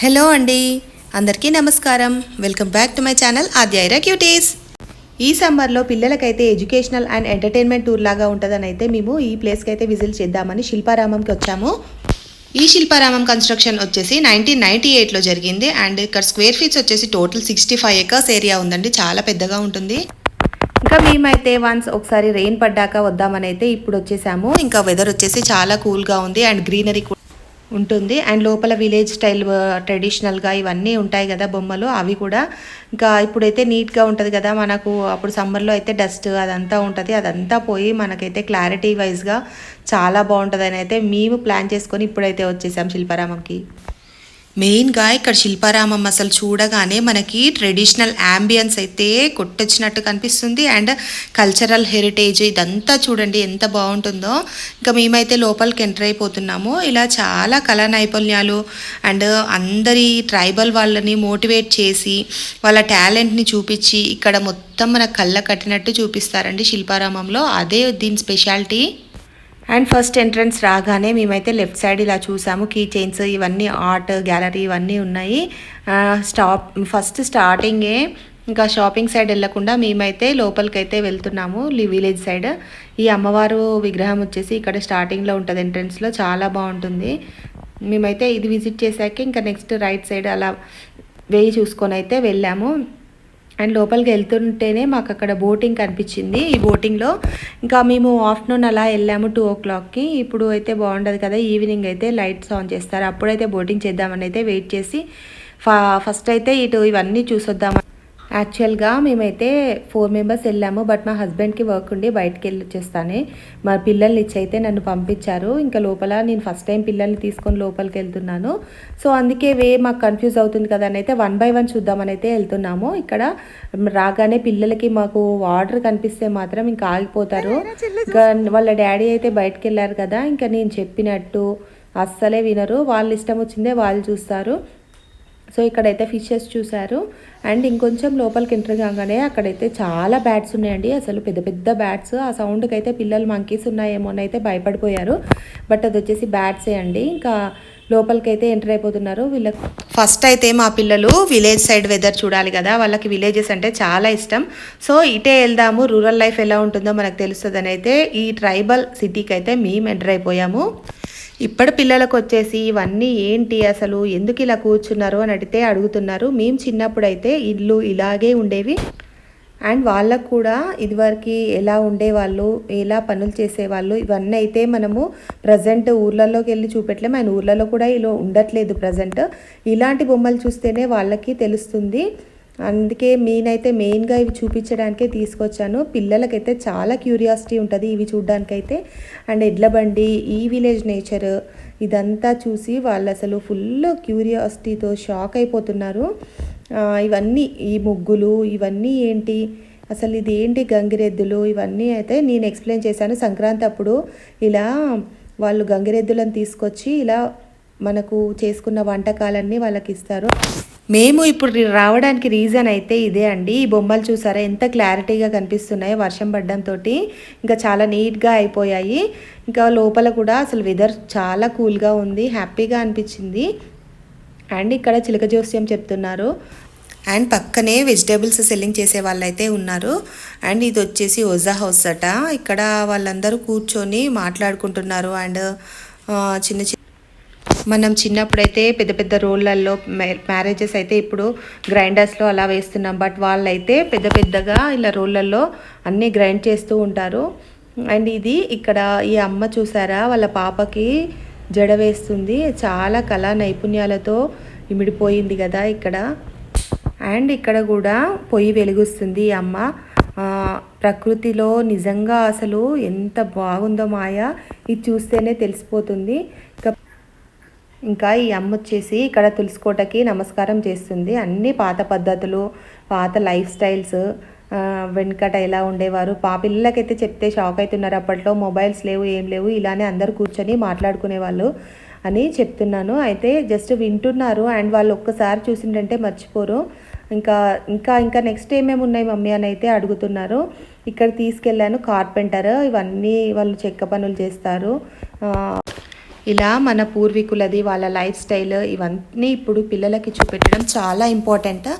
Hello అండి, అందరికీ నమస్కారం. Welcome back to my channel Aadyaira cuties. ఈ సమ్మర్లో పిల్లలకైతే ఎడ్యుకేషనల్ అండ్ ఎంటర్టైన్మెంట్ టూర్ లాగా ఉంటుందని అయితే మేము ఈ ప్లేస్కి అయితే విజిట్ చేద్దామని శిల్పారామంకి వచ్చాము. ఈ శిల్పారామం కన్స్ట్రక్షన్ వచ్చేసి 1998లో జరిగింది అండ్ ఇక్కడ స్క్వేర్ ఫీట్స్ వచ్చేసి టోటల్ 65 acres ఏరియా ఉందండి. చాలా పెద్దగా ఉంటుంది. ఇంకా మేమైతే ఒకసారి రెయిన్ పడ్డాక వద్దామని అయితే ఇప్పుడు వచ్చేసాము. ఇంకా వెదర్ వచ్చేసి చాలా కూల్గా ఉంది అండ్ గ్రీనరీ ఉంటుంది అండ్ లోపల విలేజ్ స్టైల్ ట్రెడిషనల్గా ఇవన్నీ ఉంటాయి కదా బొమ్మలు, అవి కూడా ఇంకా ఇప్పుడైతే నీట్గా ఉంటుంది కదా. మనకు అప్పుడు సమ్మర్లో అయితే డస్ట్ అదంతా ఉంటుంది, అదంతా పోయి మనకైతే క్లారిటీ వైజ్గా చాలా బాగుంటుంది అని అయితే మేము ప్లాన్ చేసుకొని ఇప్పుడైతే వచ్చేసాం శిల్పారామంకి. మెయిన్గా ఇక్కడ శిల్పారామం అసలు చూడగానే మనకి ట్రెడిషనల్ యాంబియన్స్ అయితే కొట్టొచ్చినట్టు కనిపిస్తుంది అండ్ కల్చరల్ హెరిటేజ్ ఇదంతా చూడండి ఎంత బాగుంటుందో. ఇంకా మేమైతే లోపలికి ఎంటర్ అయిపోతున్నాము. ఇలా చాలా కళా నైపుణ్యాలు అండ్ అందరి ట్రైబల్ వాళ్ళని మోటివేట్ చేసి వాళ్ళ టాలెంట్ని చూపించి ఇక్కడ మొత్తం మన కళ్ళ కట్టినట్టు చూపిస్తారండి శిల్పారామంలో. అదే దీని స్పెషాలిటీ. అండ్ ఫస్ట్ ఎంట్రన్స్ రాగానే మేమైతే లెఫ్ట్ సైడ్ ఇలా చూసాము. కీ చైన్స్ ఇవన్నీ ఆర్ట్ గ్యాలరీ ఇవన్నీ ఉన్నాయి. ఫస్ట్ స్టార్టింగే ఇంకా షాపింగ్ సైడ్ వెళ్ళకుండా మేమైతే లోపలికి అయితే వెళ్తున్నాము విలేజ్ సైడ్. ఈ అమ్మవారు విగ్రహం వచ్చేసి ఇక్కడ స్టార్టింగ్లో ఉంటుంది ఎంట్రన్స్లో, చాలా బాగుంటుంది. మేమైతే ఇది విజిట్ చేశాక ఇంకా నెక్స్ట్ రైట్ సైడ్ అలా వేయి చూసుకొని అయితే వెళ్ళాము. అండ్ లోపలికి వెళ్తుంటేనే మాకు అక్కడ బోటింగ్ కనిపించింది. ఈ బోటింగ్లో ఇంకా మేము ఆఫ్టర్నూన్ అలా వెళ్ళాము 2 o'clockకి. ఇప్పుడు అయితే బాగుంటుంది కదా, ఈవినింగ్ అయితే లైట్స్ ఆన్ చేస్తారు, అప్పుడైతే బోటింగ్ చేద్దామని అయితే వెయిట్ చేసి ఫస్ట్ అయితే ఇవన్నీ చూసొద్దామని. యాక్చువల్గా మేమైతే 4 members వెళ్ళాము, బట్ మా హస్బెండ్కి వర్క్ ఉండి బయటకు వెళ్ళి వచ్చేస్తానే మా పిల్లల్ని ఇచ్చి అయితే నన్ను పంపించారు. ఇంకా లోపల నేను ఫస్ట్ టైం పిల్లల్ని తీసుకొని లోపలికి వెళ్తున్నాను. సో అందుకే మాకు కన్ఫ్యూజ్ అవుతుంది కదా అని అయితే 1 by 1 చూద్దామని అయితే వెళ్తున్నాము. ఇక్కడ రాగానే పిల్లలకి మాకు వాటర్ కనిపిస్తే మాత్రం ఇంకా ఆగిపోతారు. ఇంకా వాళ్ళ డాడీ అయితే బయటకు వెళ్ళారు కదా, ఇంకా నేను చెప్పినట్టు అస్సలే వినరు, వాళ్ళ ఇష్టం వచ్చిందే వాళ్ళు చూస్తారు. సో ఇక్కడైతే ఫిషెస్ చూశారు అండ్ ఇంకొంచెం లోపలికి ఎంటర్ కాగానే అక్కడైతే చాలా బ్యాట్స్ ఉన్నాయండి, అసలు పెద్ద పెద్ద బ్యాట్స్. ఆ సౌండ్కి అయితే పిల్లలు మంకీస్ ఉన్నాయేమో అని అయితే భయపడిపోయారు, బట్ అది వచ్చేసి బ్యాట్సే అండి. ఇంకా లోపలికి అయితే ఎంటర్ అయిపోతున్నారు. వీళ్ళకి ఫస్ట్ అయితే మా పిల్లలు విలేజ్ సైడ్ వెదర్ చూడాలి కదా, వాళ్ళకి విలేజెస్ అంటే చాలా ఇష్టం. సో ఇటే వెళ్దాము, రూరల్ లైఫ్ ఎలా ఉంటుందో మనకు తెలుస్తుందని అయితే ఈ ట్రైబల్ సిటీకి అయితే మేము ఎంటర్ అయిపోయాము. ఇప్పటి పిల్లలకు వచ్చేసి ఇవన్నీ ఏంటి, అసలు ఎందుకు ఇలా కూర్చున్నారు అని అడుగుతున్నారు. మేము చిన్నప్పుడు అయితే ఇల్లు ఇలాగే ఉండేవి అండ్ వాళ్ళకు కూడా ఇదివరకు ఎలా ఉండేవాళ్ళు, ఎలా పనులు చేసేవాళ్ళు, ఇవన్నీ అయితే మనము ప్రజెంట్ ఊర్లలోకి వెళ్ళి చూపెట్టలేము. ఆయన ఊర్లలో కూడా ఇలా ఉండట్లేదు ప్రజెంట్. ఇలాంటి బొమ్మలు చూస్తేనే వాళ్ళకి తెలుస్తుంది. అందుకే నేనైతే మెయిన్గా ఇవి చూపించడానికే తీసుకొచ్చాను. పిల్లలకైతే చాలా క్యూరియాసిటీ ఉంటుంది ఇవి చూడడానికైతే. అండ్ ఎడ్ల బండి, ఈ విలేజ్ నేచర్ ఇదంతా చూసి వాళ్ళు అసలు ఫుల్ క్యూరియాసిటీతో షాక్ అయిపోతున్నారు. ఇవన్నీ ఈ ముగ్గులు ఇవన్నీ ఏంటి, అసలు ఇది ఏంటి గంగిరెద్దులు, ఇవన్నీ అయితే నేను ఎక్స్ప్లెయిన్ చేశాను. సంక్రాంతి అప్పుడు ఇలా వాళ్ళు గంగిరెద్దులను తీసుకొచ్చి ఇలా మనకు చేసుకున్న వంటకాలన్నీ వాళ్ళకి ఇస్తారు. మేము ఇప్పుడు రావడానికి రీజన్ అయితే ఇదే అండి. ఈ బొమ్మలు చూసారా ఎంత క్లారిటీగా కనిపిస్తున్నాయో వర్షం పడడంతో, ఇంకా చాలా నీట్గా అయిపోయాయి. ఇంకా లోపల కూడా అసలు వెదర్ చాలా కూల్గా ఉంది, హ్యాపీగా అనిపించింది. అండ్ ఇక్కడ చిలక జోస్యం చెప్తున్నారు అండ్ పక్కనే వెజిటేబుల్స్ సెల్లింగ్ చేసే వాళ్ళు అయితే ఉన్నారు. అండ్ ఇది వచ్చేసి ఓజా హౌస్ అట. ఇక్కడ వాళ్ళందరూ కూర్చొని మాట్లాడుకుంటున్నారు. అండ్ చిన్న మనం చిన్నప్పుడైతే పెద్ద పెద్ద రోళ్ళల్లో మ్యారేజెస్ అయితే ఇప్పుడు గ్రైండర్స్లో అలా వేస్తున్నాం, బట్ వాళ్ళైతే పెద్ద పెద్దగా ఇలా రోళ్ళల్లో అన్నీ గ్రైండ్ చేస్తూ ఉంటారు. అండ్ ఇది ఇక్కడ ఈ అమ్మ చూసారా వాళ్ళ పాపకి జడ వేస్తుంది, చాలా కళా నైపుణ్యాలతో ఇమిడిపోయింది కదా ఇక్కడ. అండ్ ఇక్కడ కూడా పొయ్యి వెలుగుస్తుంది ఈ అమ్మ. ప్రకృతిలో నిజంగా అసలు ఎంత బాగుందో మాయ, ఇది చూస్తేనే తెలిసిపోతుంది. ఇంకా ఈ అమ్మ వచ్చేసి ఇక్కడ తులసికోటకి నమస్కారం చేస్తుంది. అన్ని పాత పద్ధతులు, పాత లైఫ్ స్టైల్స్, వెనకట ఎలా ఉండేవారు. పిల్లలకైతే చెప్తే షాక్ అవుతున్నారు. అప్పట్లో మొబైల్స్ లేవు, ఏం లేవు, ఇలానే అందరు కూర్చొని మాట్లాడుకునేవాళ్ళు అని చెప్తున్నాను. అయితే జస్ట్ వింటున్నారు అండ్ వాళ్ళు ఒక్కసారి చూసిందంటే మర్చిపోరు. ఇంకా ఇంకా ఇంకా నెక్స్ట్ ఏమేమి ఉన్నాయి మమ్మీ అని అయితే అడుగుతున్నారు. ఇక్కడ తీసుకెళ్ళాను, కార్పెంటర్, ఇవన్నీ వాళ్ళు చెక్క పనులు చేస్తారు. ఇలా మన పూర్వీకులది వాళ్ళ లైఫ్ స్టైల్ ఇవన్నీ ఇప్పుడు పిల్లలకి చూపెట్టడం చాలా ఇంపార్టెంట్.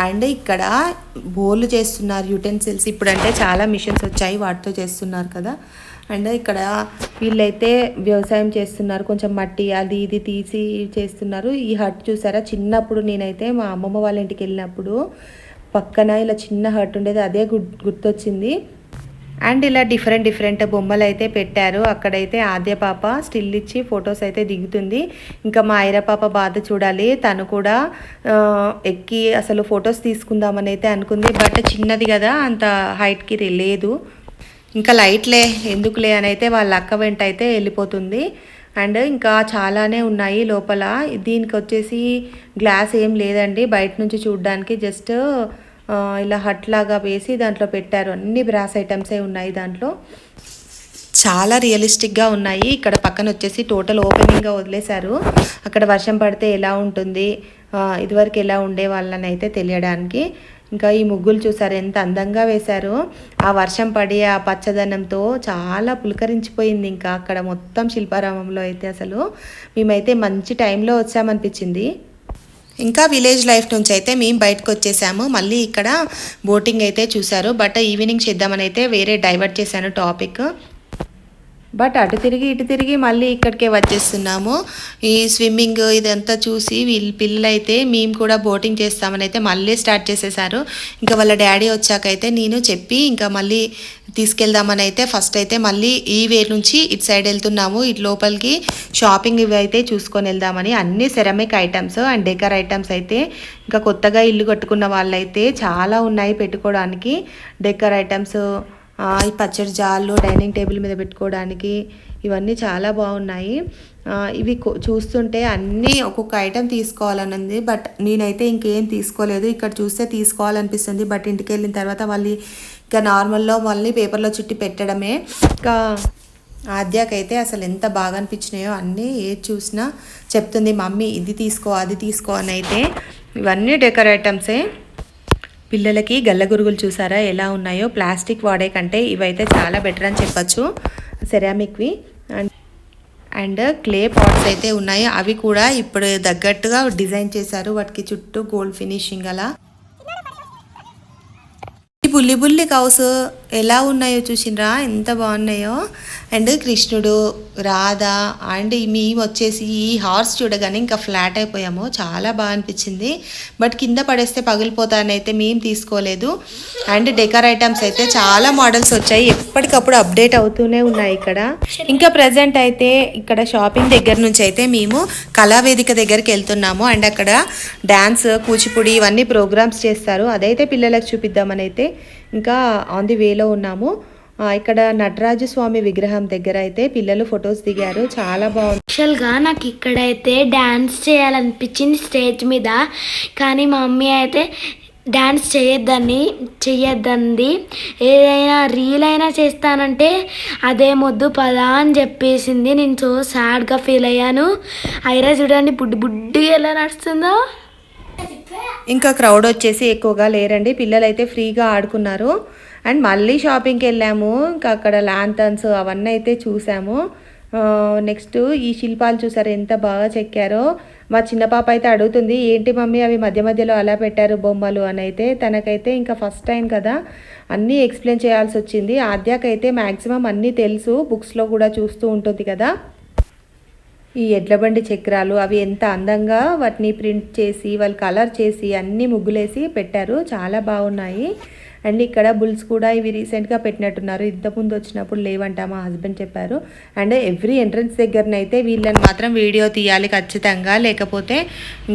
అండ్ ఇక్కడ బోళ్ళు చేస్తున్నారు యూటెన్సిల్స్, ఇప్పుడంటే చాలా మిషన్స్ వచ్చాయి వాటితో చేస్తున్నారు కదా. అండ్ ఇక్కడ వీళ్ళైతే వ్యవసాయం చేస్తున్నారు, కొంచెం మట్టి అది ఇది తీసి చేస్తున్నారు. ఈ హట్ చూసారా, చిన్నప్పుడు నేనైతే మా అమ్మమ్మ వాళ్ళ ఇంటికి వెళ్ళినప్పుడు పక్కన ఇలా చిన్న హట్ ఉండేది, అదే గుర్తొచ్చింది. అండ్ ఇలా డిఫరెంట్ బొమ్మలు అయితే పెట్టారు. అక్కడైతే ఆద్య పాప స్టిల్ ఇచ్చి ఫొటోస్ అయితే దిగుతుంది. ఇంకా మా ఐరా పాప బాధ చూడాలి, తను కూడా ఎక్కి అసలు ఫొటోస్ తీసుకుందామని అయితే అనుకుంది. బట్ చిన్నది కదా, అంత హైట్కి లేదు. ఇంకా లైట్లే ఎందుకులే అని అయితే వాళ్ళ అక్క వెంట అయితే వెళ్ళిపోతుంది. అండ్ ఇంకా చాలానే ఉన్నాయి లోపల. దీనికి వచ్చేసి గ్లాస్ ఏం లేదండి, బయట నుంచి చూడడానికి జస్ట్ ఇలా హట్ లాగా వేసి దాంట్లో పెట్టారు. అన్ని బ్రాస్ ఐటమ్సే ఉన్నాయి దాంట్లో, చాలా రియలిస్టిక్గా ఉన్నాయి. ఇక్కడ పక్కన వచ్చేసి టోటల్ ఓపెనింగ్గా వదిలేశారు. అక్కడ వర్షం పడితే ఎలా ఉంటుంది, ఇదివరకు ఎలా ఉండే వాళ్ళని అయితే తెలియడానికి. ఇంకా ఈ ముగ్గులు చూసారు ఎంత అందంగా వేశారు. ఆ వర్షం పడి ఆ పచ్చదనంతో చాలా పులకరించిపోయింది. ఇంకా అక్కడ మొత్తం శిల్పారామంలో అయితే అసలు మేమైతే మంచి టైంలో వచ్చామనిపించింది. ఇంకా విలేజ్ లైఫ్ నుంచి అయితే మేము బయటకు వచ్చేసాము. మళ్ళీ ఇక్కడ బోటింగ్ అయితే చూసారు, బట్ ఈవినింగ్ చేద్దామని అయితే వేరే డైవర్ట్ చేశాను టాపిక్. బట్ అటు తిరిగి ఇటు తిరిగి మళ్ళీ ఇక్కడికే వచ్చేస్తున్నాము. ఈ స్విమ్మింగ్ ఇదంతా చూసి పిల్లలైతే మేము కూడా బోటింగ్ చేస్తామని అయితే మళ్ళీ స్టార్ట్ చేసేసారు. ఇంకా వాళ్ళ డాడీ వచ్చాకైతే నేను చెప్పి ఇంకా మళ్ళీ తీసుకెళ్దామని అయితే ఫస్ట్ అయితే మళ్ళీ ఈ వే నుంచి ఇటు సైడ్ వెళ్తున్నాము. ఇటు లోపలికి షాపింగ్ ఇవి అయితే చూసుకొని వెళ్దామని. అన్ని ceramic items and decor items అయితే ఇంకా కొత్తగా ఇల్లు కట్టుకున్న వాళ్ళైతే చాలా ఉన్నాయి పెట్టుకోవడానికి. డెకర్ ఐటమ్స్, ఈ పచ్చడి జాళ్ళు డైనింగ్ టేబుల్ మీద పెట్టుకోవడానికి ఇవన్నీ చాలా బాగున్నాయి. ఇవి చూస్తుంటే అన్నీ ఒక్కొక్క ఐటెం తీసుకోవాలని ఉంది, బట్ నేనైతే ఇంకేం తీసుకోలేదు. ఇక్కడ చూస్తే తీసుకోవాలనిపిస్తుంది, బట్ ఇంటికి వెళ్ళిన తర్వాత మళ్ళీ ఇంకా నార్మల్లో మళ్ళీ పేపర్లో చుట్టి పెట్టడమే. ఇంకా ఆద్యాకైతే అసలు ఎంత బాగా అనిపించినాయో అన్నీ ఏది చూసినా చెప్తుంది, మమ్మీ ఇది తీసుకో అది తీసుకో అని. అయితే ఇవన్నీ డెకర్ ఐటమ్సే. పిల్లలకి గల్లగురుగులు చూసారా ఎలా ఉన్నాయో, ప్లాస్టిక్ వాడే కంటే ఇవైతే చాలా బెటర్ అని చెప్పచ్చు, సెరామిక్వి. అండ్ క్లే పాట్స్ అయితే ఉన్నాయి, అవి కూడా ఇప్పుడు తగ్గట్టుగా డిజైన్ చేశారు, వాటికి చుట్టూ గోల్డ్ ఫినిషింగ్ అలా. ఈ బుల్లి కౌస్ ఎలా ఉన్నాయో చూసినరా, ఎంత బాగున్నాయో. అండ్ కృష్ణుడు, రాధ అండ్ మేము వచ్చేసి ఈ హార్స్ చూడగానే ఇంకా ఫ్లాట్ అయిపోయాము, చాలా బాగా అనిపించింది. బట్ కింద పడేస్తే పగిలిపోతానైతే మేము తీసుకోలేదు. అండ్ డెకర్ ఐటమ్స్ అయితే చాలా మోడల్స్ వచ్చాయి, ఎప్పటికప్పుడు అప్డేట్ అవుతూనే ఉన్నాయి ఇక్కడ. ఇంకా ప్రజెంట్ అయితే ఇక్కడ షాపింగ్ దగ్గర నుంచి అయితే మేము కళావేదిక దగ్గరికి వెళ్తున్నాము. అండ్ అక్కడ డ్యాన్స్, కూచిపూడి ఇవన్నీ ప్రోగ్రామ్స్ చేస్తారు, అదైతే పిల్లలకు చూపిద్దామని అయితే ఇంకా ఆన్ ది వేలో ఉన్నాము. ఇక్కడ నటరాజు స్వామి విగ్రహం దగ్గర అయితే పిల్లలు ఫొటోస్ దిగారు, చాలా బాగుంది. యాక్చువల్గా నాకు ఇక్కడైతే డ్యాన్స్ చేయాలనిపించింది స్టేజ్ మీద, కానీ మా మమ్మీ అయితే డ్యాన్స్ చెయ్యొద్దంది. ఏదైనా రీల్ అయినా చేస్తానంటే అదే మొద్దు పదా అని చెప్పేసింది. నేను సో సాడ్గా ఫీల్ అయ్యాను. ఐరా చూడండి బుడ్డి ఎలా నడుస్తుందో. ఇంకా క్రౌడ్ వచ్చేసి ఎక్కువగా లేరండి, పిల్లలు అయితే ఫ్రీగా ఆడుకున్నారు. అండ్ మళ్ళీ షాపింగ్కి వెళ్ళాము, ఇంకా అక్కడ ల్యాంతన్స్ అవన్నీ అయితే చూసాము. నెక్స్ట్ ఈ శిల్పాలు చూసారు ఎంత బాగా చెక్కారో. మా చిన్న పాప అయితే అడుగుతుంది, ఏంటి మమ్మీ అవి మధ్య మధ్యలో అలా పెట్టారు బొమ్మలు అని. అయితే తనకైతే ఇంకా ఫస్ట్ టైం కదా అన్నీ ఎక్స్ప్లెయిన్ చేయాల్సి వచ్చింది. ఆద్యాకైతే మ్యాక్సిమం అన్నీ తెలుసు, బుక్స్లో కూడా చూస్తూ ఉంటుంది కదా. ఈ ఎడ్లబండి చక్రాలు అవి ఎంత అందంగా వాటిని ప్రింట్ చేసి వాళ్ళు కలర్ చేసి అన్నీ ముగ్గులేసి పెట్టారు, చాలా బాగున్నాయి. అండ్ ఇక్కడ బుల్స్ కూడా ఇవి రీసెంట్గా పెట్టినట్టున్నారు, ఇంతకుముందు వచ్చినప్పుడు లేవంట మా హస్బెండ్ చెప్పారు. అండ్ ఎవ్రీ ఎంట్రన్స్ దగ్గరనైతే వీళ్ళని మాత్రం వీడియో తీయాలి ఖచ్చితంగా, లేకపోతే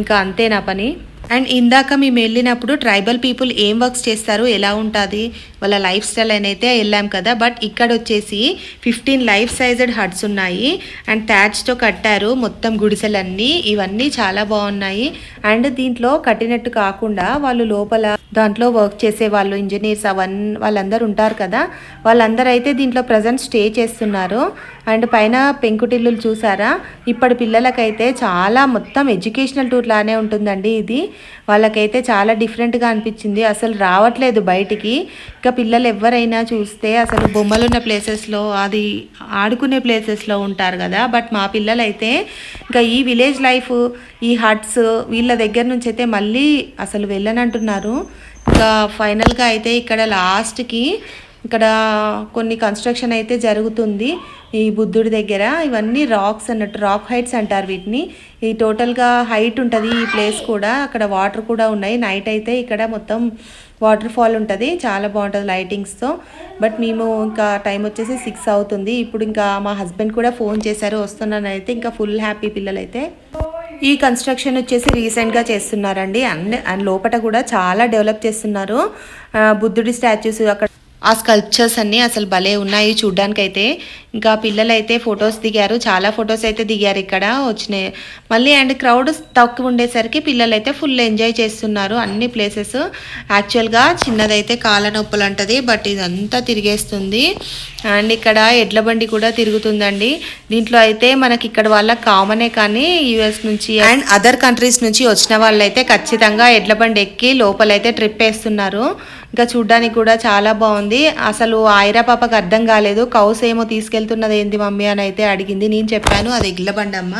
ఇంకా అంతే నా పని. అండ్ ఇందాక మేము వెళ్ళినప్పుడు ట్రైబల్ పీపుల్ ఏం వర్క్స్ చేస్తారు, ఎలా ఉంటుంది వాళ్ళ లైఫ్ స్టైల్ అని అయితే వెళ్ళాం కదా. బట్ ఇక్కడ వచ్చేసి 15 లైఫ్ సైజ్డ్ హట్స్ ఉన్నాయి అండ్ థ్యాచ్తో కట్టారు మొత్తం గుడిసెలన్నీ, ఇవన్నీ చాలా బాగున్నాయి. అండ్ దీంట్లో కట్టినట్టు కాకుండా వాళ్ళు లోపల దాంట్లో వర్క్ చేసే వాళ్ళు ఇంజనీర్స్ వాళ్ళందరూ ఉంటారు కదా, వాళ్ళందరూ అయితే దీంట్లో ప్రజెంట్ స్టే చేస్తున్నారు. అండ్ పైన పెంకుటిల్లులు చూసారా, ఇప్పటి పిల్లలకైతే చాలా మొత్తం ఎడ్యుకేషనల్ టూర్ లానే ఉంటుందండి ఇది. వాళ్ళకైతే చాలా డిఫరెంట్గా అనిపించింది. అసలు రావట్లేదు బయటికి. ఇంకా పిల్లలు ఎవరైనా చూస్తే అసలు బొమ్మలు ఉన్న ప్లేసెస్లో అది ఆడుకునే ప్లేసెస్లో ఉంటారు కదా. బట్ మా పిల్లలు అయితే ఇంకా ఈ విలేజ్ లైఫ్, ఈ హట్స్ వీళ్ళ దగ్గర నుంచి అయితే మళ్ళీ అసలు వెళ్ళనంటున్నారు. ఇంకా ఫైనల్గా అయితే ఇక్కడ లాస్ట్కి ఇక్కడ కొన్ని కన్స్ట్రక్షన్ అయితే జరుగుతుంది ఈ బుద్ధుడి దగ్గర. ఇవన్నీ రాక్స్ అన్నట్టు, రాక్ హైట్స్ అంటారు వీటిని. ఈ టోటల్గా హైట్ ఉంటుంది ఈ ప్లేస్ కూడా. అక్కడ వాటర్ కూడా ఉన్నాయి. నైట్ అయితే ఇక్కడ మొత్తం వాటర్ ఫాల్ ఉంటుంది, చాలా బాగుంటుంది లైటింగ్స్తో. బట్ మేము ఇంకా టైం వచ్చేసి 6 అవుతుంది. ఇప్పుడు ఇంకా మా హస్బెండ్ కూడా ఫోన్ చేశారు వస్తున్నానైతే. ఇంకా ఫుల్ హ్యాపీ పిల్లలైతే. ఈ కన్స్ట్రక్షన్ వచ్చేసి రీసెంట్గా చేస్తున్నారండి. అండ్ లోపల కూడా చాలా డెవలప్ చేస్తున్నారు. బుద్ధుడి స్టాచ్యూస్, అక్కడ ఆ స్కల్ప్చర్స్ అన్నీ అసలు భలే ఉన్నాయి చూడ్డానికైతే. ఇంకా పిల్లలు అయితే ఫొటోస్ దిగారు, చాలా ఫొటోస్ అయితే దిగారు ఇక్కడ వచ్చినాయి మళ్ళీ. అండ్ క్రౌడ్ తక్కువ ఉండేసరికి పిల్లలు అయితే ఫుల్ ఎంజాయ్ చేస్తున్నారు అన్ని ప్లేసెస్. యాక్చువల్గా చిన్నదైతే కాళ్ళ నొప్పులు అంటది, బట్ ఇదంతా తిరిగేస్తుంది. అండ్ ఇక్కడ ఎడ్ల బండి కూడా తిరుగుతుందండి. దీంట్లో అయితే మనకి ఇక్కడ వాళ్ళకి కామనే, కానీ యూఎస్ నుంచి అండ్ అదర్ కంట్రీస్ నుంచి వచ్చిన వాళ్ళైతే ఖచ్చితంగా ఎడ్ల బండి ఎక్కి లోపలైతే ట్రిప్ వేస్తున్నారు. ఇంకా చూడ్డానికి కూడా చాలా బాగుంది. అసలు ఐరా పాపకు అర్థం కాలేదు, కౌస్ ఏమో తీసుకెళ్తున్నది ఏంది మమ్మీ అని అయితే అడిగింది. నేను చెప్పాను అది ఎడ్ల బండి అమ్మ,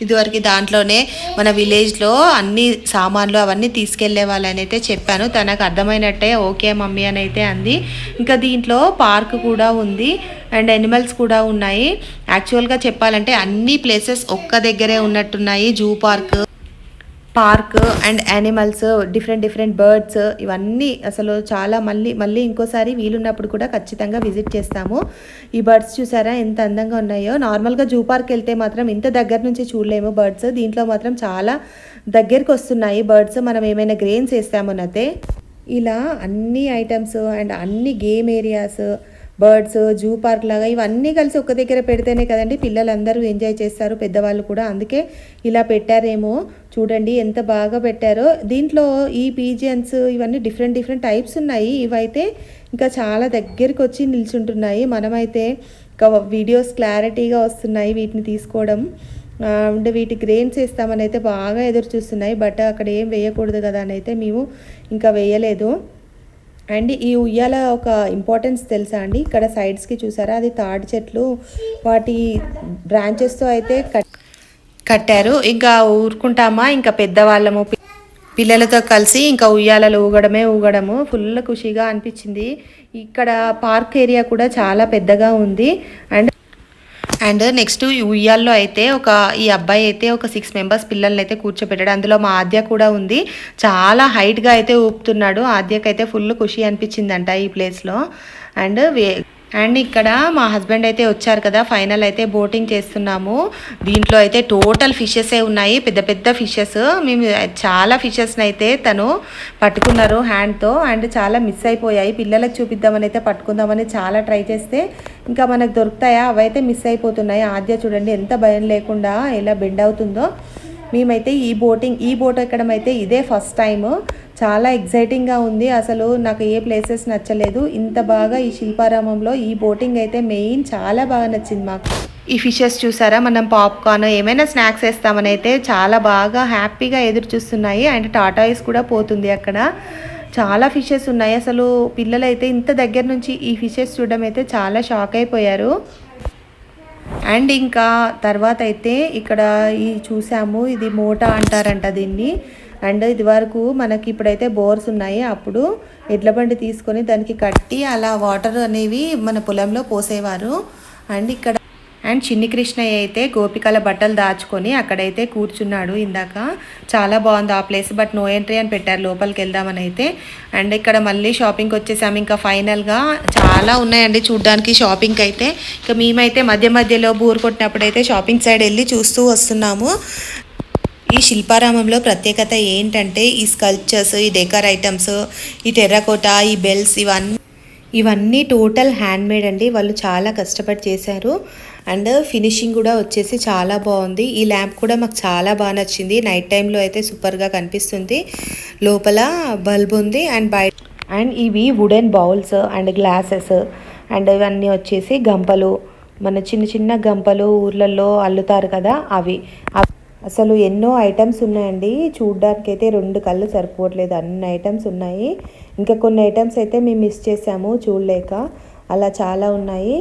ఇదివరకు దాంట్లోనే మన విలేజ్లో అన్ని సామాన్లు అవన్నీ తీసుకెళ్లే వాళ్ళని అయితే చెప్పాను. తనకు అర్థమైనట్టే ఓకే మమ్మీ అని అయితే అంది. ఇంకా దీంట్లో పార్క్ కూడా ఉంది అండ్ ఎనిమల్స్ కూడా ఉన్నాయి. యాక్చువల్గా చెప్పాలంటే అన్ని ప్లేసెస్ ఒక్క దగ్గరే ఉన్నట్టున్నాయి. Zoo park and animals, different birds, ఇవన్నీ అసలు చాలా మళ్ళీ ఇంకోసారి వీలున్నప్పుడు కూడా ఖచ్చితంగా విజిట్ చేస్తాము. ఈ బర్డ్స్ చూసారా ఎంత అందంగా ఉన్నాయో. నార్మల్గా జూ పార్క్ వెళ్తే మాత్రం ఇంత దగ్గర నుంచి చూడలేము బర్డ్స్. దీంట్లో మాత్రం చాలా దగ్గరికి వస్తున్నాయి బర్డ్స్. మనం ఏమైనా గ్రెయిన్స్ వేస్తామోనైతే. ఇలా అన్ని ఐటమ్స్ అండ్ అన్ని game areas, birds, zoo park లాగా ఇవన్నీ కలిసి ఒక దగ్గర పెడితేనే కదండి పిల్లలందరూ ఎంజాయ్ చేస్తారు, పెద్దవాళ్ళు కూడా. అందుకే ఇలా పెట్టారేమో. చూడండి ఎంత బాగా పెట్టారో. దీంట్లో ఈ పీజియన్స్ ఇవన్నీ డిఫరెంట్ టైప్స్ ఉన్నాయి. ఇవైతే ఇంకా చాలా దగ్గరికి వచ్చి నిల్చుంటున్నాయి. మనమైతే ఇంకా వీడియోస్ క్లారిటీగా వస్తున్నాయి వీటిని తీసుకోవడం. అంటే వీటి గ్రెయిన్స్ వేస్తామని అయితే బాగా ఎదురు చూస్తున్నాయి. బట్ అక్కడ ఏం వేయకూడదు కదా అని అయితే మేము ఇంకా వేయలేదు. అండ్ ఈ ఉయ్యాల ఒక ఇంపార్టెన్స్ తెలుసా అండి? ఇక్కడ సైడ్స్కి చూసారా, అది తాడి చెట్లు వాటి బ్రాంచెస్తో అయితే కట్టారు. ఇంకా ఊరుకుంటామా, ఇంకా పెద్దవాళ్ళము పిల్లలతో కలిసి ఇంకా ఉయ్యాలలు ఊగడము ఫుల్ ఖుషిగా అనిపించింది. ఇక్కడ పార్క్ ఏరియా కూడా చాలా పెద్దగా ఉంది. అండ్ నెక్స్ట్ ఈ ఉయ్యాల్లో అయితే ఈ అబ్బాయి అయితే ఒక 6 మెంబర్స్ పిల్లల్ని అయితే కూర్చోబెట్టాడు. అందులో మా ఆద్య కూడా ఉంది. చాలా హైట్గా అయితే ఊపుతున్నాడు. ఆద్యకైతే ఫుల్ ఖుషి అనిపించిందంట ఈ ప్లేస్లో. అండ్ ఇక్కడ మా హస్బెండ్ అయితే వచ్చారు కదా, ఫైనల్ అయితే బోటింగ్ చేస్తున్నాము. దీంట్లో అయితే టోటల్ ఫిషెసే ఉన్నాయి, పెద్ద ఫిషెస్. మేము చాలా ఫిషెస్ని అయితే తను పట్టుకున్నారు హ్యాండ్తో. అండ్ చాలా మిస్ అయిపోయాయి. పిల్లలకు చూపిద్దామని అయితే పట్టుకుందామని చాలా ట్రై చేస్తే ఇంకా మనకు దొరుకుతాయా, అవైతే మిస్ అయిపోతున్నాయి. ఆద్య చూడండి ఎంత భయం లేకుండా ఎలా బెండ్ అవుతుందో. మేమైతే ఈ బోట్ ఎక్కడం అయితే ఇదే ఫస్ట్ టైము. చాలా ఎగ్జైటింగ్గా ఉంది. అసలు నాకు ఏ ప్లేసెస్ నచ్చలేదు, ఇంత బాగా ఈ శిల్పారామంలో ఈ బోటింగ్ అయితే మెయిన్ చాలా బాగా నచ్చింది మాకు. ఈ ఫిషెస్ చూసారా, మనం పాప్కార్న్ ఏమైనా స్నాక్స్ వేస్తామని అయితే చాలా బాగా హ్యాపీగా ఎదురు చూస్తున్నాయి. అండ్ టాటాయిస్ కూడా పోతుంది అక్కడ. చాలా ఫిషెస్ ఉన్నాయి. అసలు పిల్లలైతే ఇంత దగ్గర నుంచి ఈ ఫిషెస్ చూడడం అయితే చాలా షాక్ అయిపోయారు. అండ్ ఇంకా తర్వాత అయితే ఇక్కడ చూసాము, ఇది మోటా అంటారంట దీన్ని. అండ్ ఇది వరకు మనకి ఇప్పుడైతే బోర్స్ ఉన్నాయి, అప్పుడు ఎడ్ల బండి తీసుకొని దానికి కట్టి అలా వాటర్ అనేవి మన పొలంలో పోసేవారు. అండ్ చిన్ని కృష్ణయ్య అయితే గోపికల బట్టలు దాచుకొని అక్కడైతే కూర్చున్నాడు ఇందాక. చాలా బాగుంది ఆ ప్లేస్. బట్ నో ఎంట్రీ అని పెట్టారు, లోపలికి వెళ్దామని అయితే. అండ్ ఇక్కడ మళ్ళీ షాపింగ్కి వచ్చేసాము. ఇంకా ఫైనల్గా చాలా ఉన్నాయండి చూడ్డానికి షాపింగ్కి అయితే. ఇంకా మేమైతే మధ్యలో బోర్ కొట్టినప్పుడైతే షాపింగ్ సైడ్ వెళ్ళి చూస్తూ వస్తున్నాము. ఈ శిల్పారామంలో ప్రత్యేకత ఏంటంటే ఈ స్కల్ప్చర్స్, ఈ డెకర్ ఐటమ్స్, ఈ టెర్రకోటా, ఈ బెల్స్, ఇవన్నీ టోటల్ హ్యాండ్మేడ్ అండి. వాళ్ళు చాలా కష్టపడి చేశారు. అండ్ ఫినిషింగ్ కూడా వచ్చేసి చాలా బాగుంది. ఈ ల్యాంప్ కూడా మాకు చాలా బాగా నచ్చింది. నైట్ టైంలో అయితే సూపర్గా కనిపిస్తుంది. లోపల బల్బ్ ఉంది అండ్ ఇవి wooden bowls and glasses. And ఇవన్నీ వచ్చేసి గంపలు, మన చిన్న గంపలు ఊర్లలో అల్లుతారు కదా, అవి అసలు ఎన్నో ఐటమ్స్ ఉన్నాయండి. చూడ్డానికైతే 2 కళ్ళు సరిపోవట్లేదు, అన్ని ఐటమ్స్ ఉన్నాయి. ఇంకా కొన్ని ఐటమ్స్ అయితే మేము మిస్ చేసాము చూడలేక. అలా చాలా ఉన్నాయి.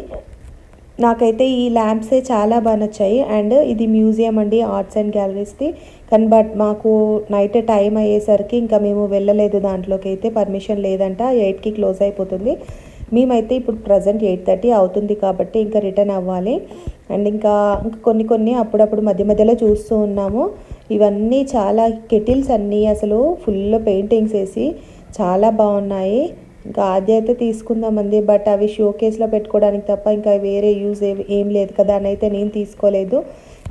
నాకైతే ఈ ల్యాంప్సే చాలా బాగా నచ్చాయి. అండ్ ఇది మ్యూజియం అండి, ఆర్ట్స్ అండ్ గ్యాలరీస్ది. కానీ బట్ మాకు నైట్ టైం అయ్యేసరికి ఇంకా మేము వెళ్ళలేదు దాంట్లోకి. అయితే పర్మిషన్ లేదంట, 8కి క్లోజ్ అయిపోతుంది. మేమైతే ఇప్పుడు ప్రజెంట్ 8:30 అవుతుంది కాబట్టి ఇంకా రిటర్న్ అవ్వాలి. అండ్ ఇంకా కొన్ని అప్పుడప్పుడు మధ్య మధ్యలో చూస్తూ ఉన్నాము. ఇవన్నీ చాలా కెటిల్స్ అన్నీ అసలు ఫుల్ పెయింటింగ్స్ వేసి చాలా బాగున్నాయి. ఇంకా ఆద్య అయితే తీసుకుందామంది, బట్ అవి షోకేస్లో పెట్టుకోవడానికి తప్ప ఇంకా వేరే యూజ్ ఏం లేదు కదా అని అయితే నేను తీసుకోలేదు.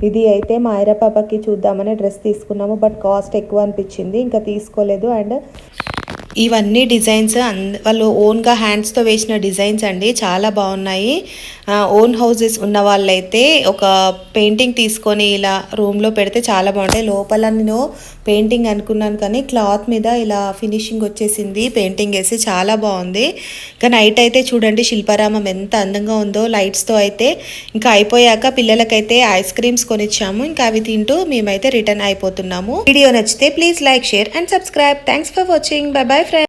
ఇది అయితే మా ఐరా పాపకి చూద్దామని డ్రెస్ తీసుకున్నాము, బట్ కాస్ట్ ఎక్కువ అనిపించింది, ఇంకా తీసుకోలేదు. అండ్ ఇవన్నీ డిజైన్స్ వాళ్ళు ఓన్గా హ్యాండ్స్తో వేసిన డిజైన్స్ అండి, చాలా బాగున్నాయి. ఓన్ హౌసెస్ ఉన్న వాళ్ళైతే ఒక పెయింటింగ్ తీసుకొని ఇలా రూమ్లో పెడితే చాలా బాగుంటాయి. లోపల నేను పెయింటింగ్ అనుకున్నాను కానీ క్లాత్ మీద ఇలా ఫినిషింగ్ వచ్చేసింది, పెయింటింగ్ వేసి చాలా బాగుంది. ఇంకా నైట్ అయితే చూడండి శిల్పారామం ఎంత అందంగా ఉందో లైట్స్తో అయితే. ఇంకా అయిపోయాక పిల్లలకైతే ఐస్ క్రీమ్స్ కొనిచ్చాము, ఇంకా అవి తింటూ మేమైతే రిటర్న్ అయిపోతున్నాము. వీడియో నచ్చితే please like, share and subscribe. Thanks for watching. By bye friends.